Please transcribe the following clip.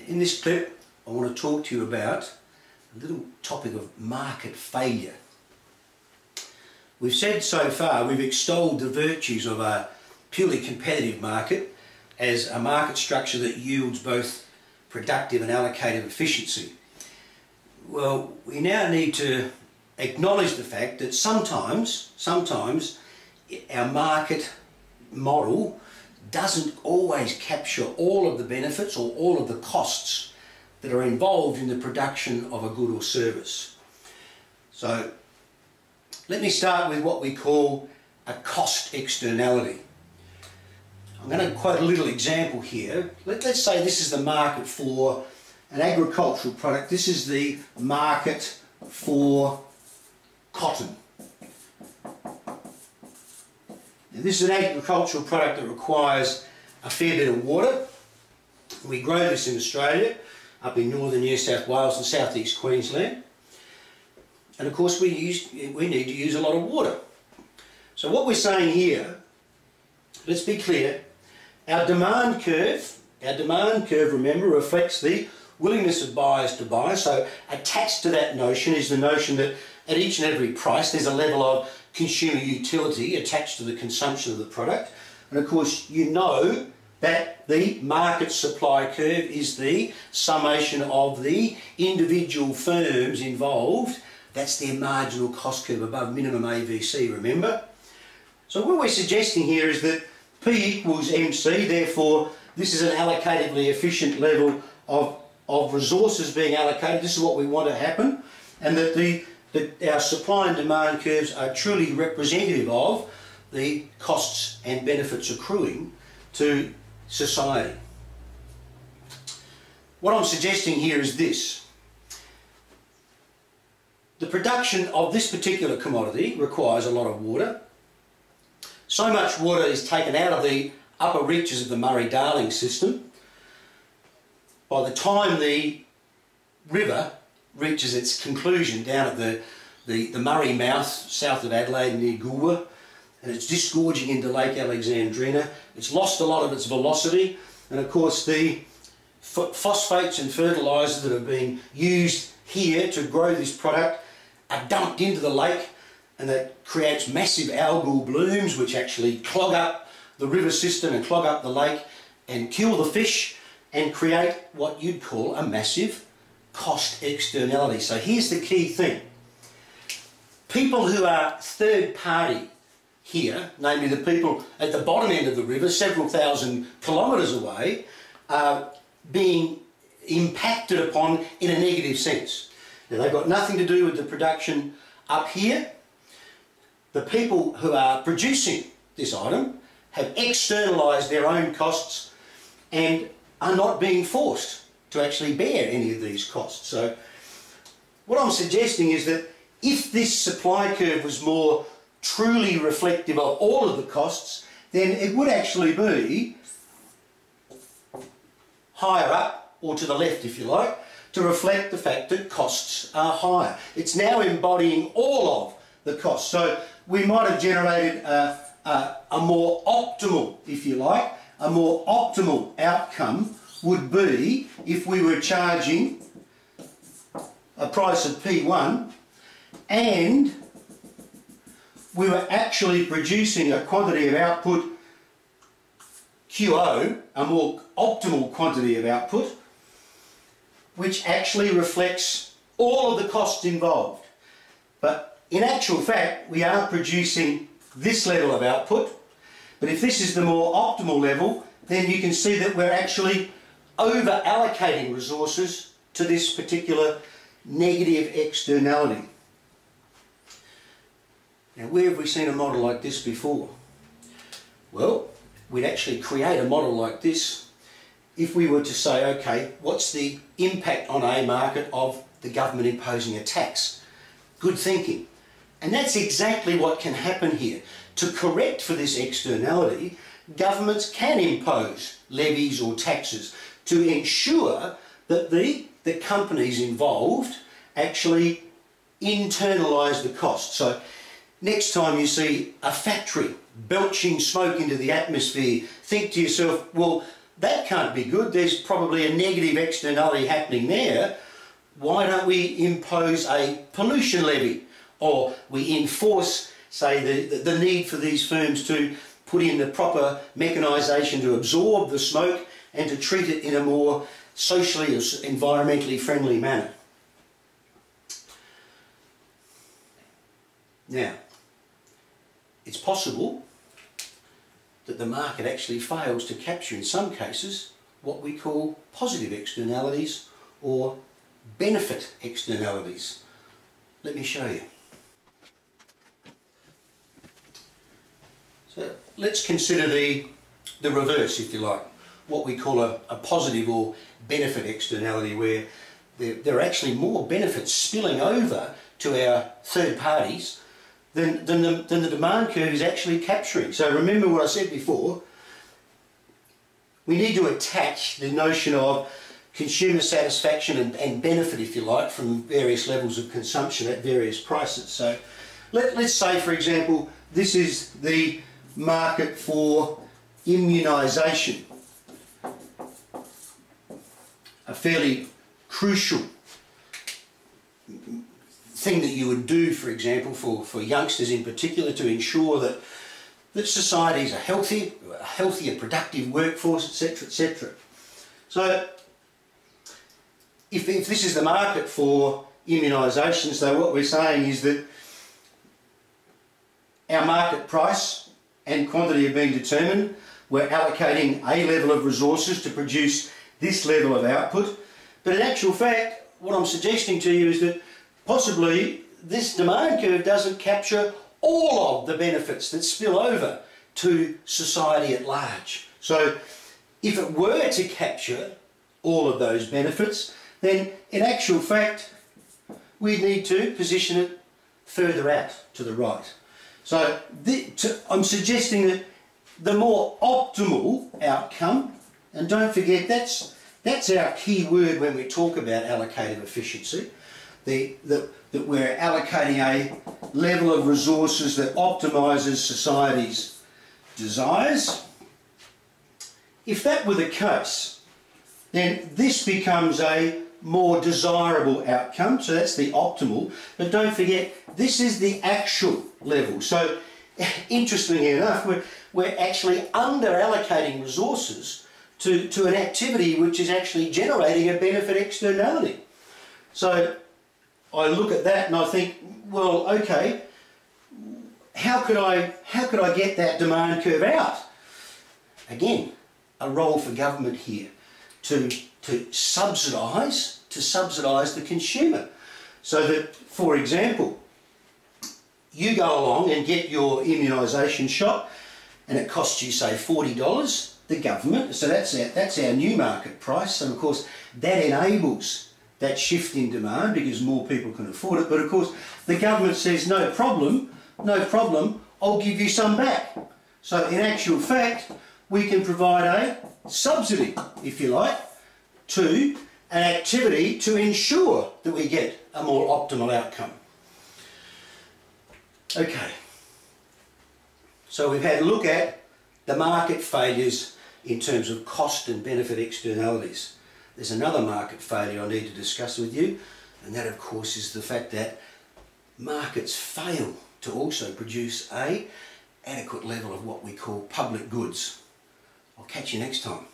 In this clip, I want to talk to you about a little topic of market failure. We've said so far, we've extolled the virtues of a purely competitive market as a market structure that yields both productive and allocative efficiency. Well, we now need to acknowledge the fact that sometimes our market model doesn't always capture all of the benefits or all of the costs that are involved in the production of a good or service. So let me start with what we call a cost externality. I'm going to quote a little example here. Let's say this is the market for an agricultural product. This is the market for cotton. Now, this is an agricultural product that requires a fair bit of water. We grow this in Australia, up in northern New South Wales and southeast Queensland. And of course we need to use a lot of water. So what we're saying here, let's be clear, our demand curve, remember, reflects the willingness of buyers to buy. So attached to that notion is the notion that at each and every price there's a level of consumer utility attached to the consumption of the product. And of course you know that the market supply curve is the summation of the individual firms involved. That's their marginal cost curve above minimum AVC, remember? So what we're suggesting here is that P equals MC, therefore this is an allocatively efficient level of resources being allocated. This is what we want to happen, and that our supply and demand curves are truly representative of the costs and benefits accruing to society. What I'm suggesting here is this. The production of this particular commodity requires a lot of water. So much water is taken out of the upper reaches of the Murray-Darling system. By the time the river reaches its conclusion down at the Murray mouth south of Adelaide near Goolwa, and it's disgorging into Lake Alexandrina, it's lost a lot of its velocity, and of course the phosphates and fertilisers that have been used here to grow this product are dumped into the lake, and that creates massive algal blooms which actually clog up the river system and clog up the lake and kill the fish and create what you'd call a massive cost externality. So here's the key thing. People who are third party here, namely the people at the bottom end of the river, several thousand kilometres away, are being impacted upon in a negative sense. Now, they've got nothing to do with the production up here. The people who are producing this item have externalised their own costs and are not being forced to actually bear any of these costs. So what I'm suggesting is that if this supply curve was more truly reflective of all of the costs, then it would actually be higher up, or to the left if you like, to reflect the fact that costs are higher. It's now embodying all of the costs. So we might have generated a more optimal, if you like, a more optimal outcome would be if we were charging a price of P1 and we were actually producing a quantity of output QO, a more optimal quantity of output, which actually reflects all of the costs involved. But in actual fact, we are producing this level of output, but if this is the more optimal level, then you can see that we're actually over allocating resources to this particular negative externality. Now, where have we seen a model like this before? Well, we'd actually create a model like this if we were to say, okay, what's the impact on a market of the government imposing a tax? Good thinking. And that's exactly what can happen here. To correct for this externality, governments can impose levies or taxes to ensure that the companies involved actually internalise the cost. So next time you see a factory belching smoke into the atmosphere, think to yourself, well, that can't be good. There's probably a negative externality happening there. Why don't we impose a pollution levy? Or we enforce, say, the need for these firms to put in the proper mechanisation to absorb the smoke and to treat it in a more socially or environmentally friendly manner. Now, it's possible that the market actually fails to capture, in some cases, what we call positive externalities or benefit externalities. Let me show you. So let's consider the reverse, if you like, what we call a positive or benefit externality, where there are actually more benefits spilling over to our third parties than the demand curve is actually capturing. So remember what I said before, we need to attach the notion of consumer satisfaction and benefit, if you like, from various levels of consumption at various prices. So let's say, for example, this is the market for immunisation, a fairly crucial thing that you would do, for example, for youngsters in particular, to ensure that societies are healthy, a healthier, productive workforce, etc., etc. So if this is the market for immunisations, though, what we're saying is that our market price and quantity have been determined. We're allocating a level of resources to produce this level of output. But in actual fact, what I'm suggesting to you is that possibly this demand curve doesn't capture all of the benefits that spill over to society at large. So if it were to capture all of those benefits, then in actual fact we need to position it further out to the right. So I'm suggesting that the more optimal outcome, and don't forget that's our key word when we talk about allocative efficiency, that we're allocating a level of resources that optimises society's desires. If that were the case, then this becomes a more desirable outcome, so that's the optimal, but don't forget this is the actual level. So interestingly enough, we're actually under allocating resources to an activity which is actually generating a benefit externality. So I look at that and I think, well, okay, how could I get that demand curve out? Again, a role for government here to subsidise the consumer, so that, for example, you go along and get your immunisation shot and it costs you, say, $40, the government, so that's our new market price, and of course that enables that shift in demand because more people can afford it. But of course the government says, no problem, I'll give you some back. So in actual fact we can provide a subsidy, if you like, to an activity to ensure that we get a more optimal outcome. Okay, so we've had a look at the market failures in terms of cost and benefit externalities. There's another market failure I need to discuss with you, and that of course is the fact that markets fail to also produce an adequate level of what we call public goods. I'll catch you next time.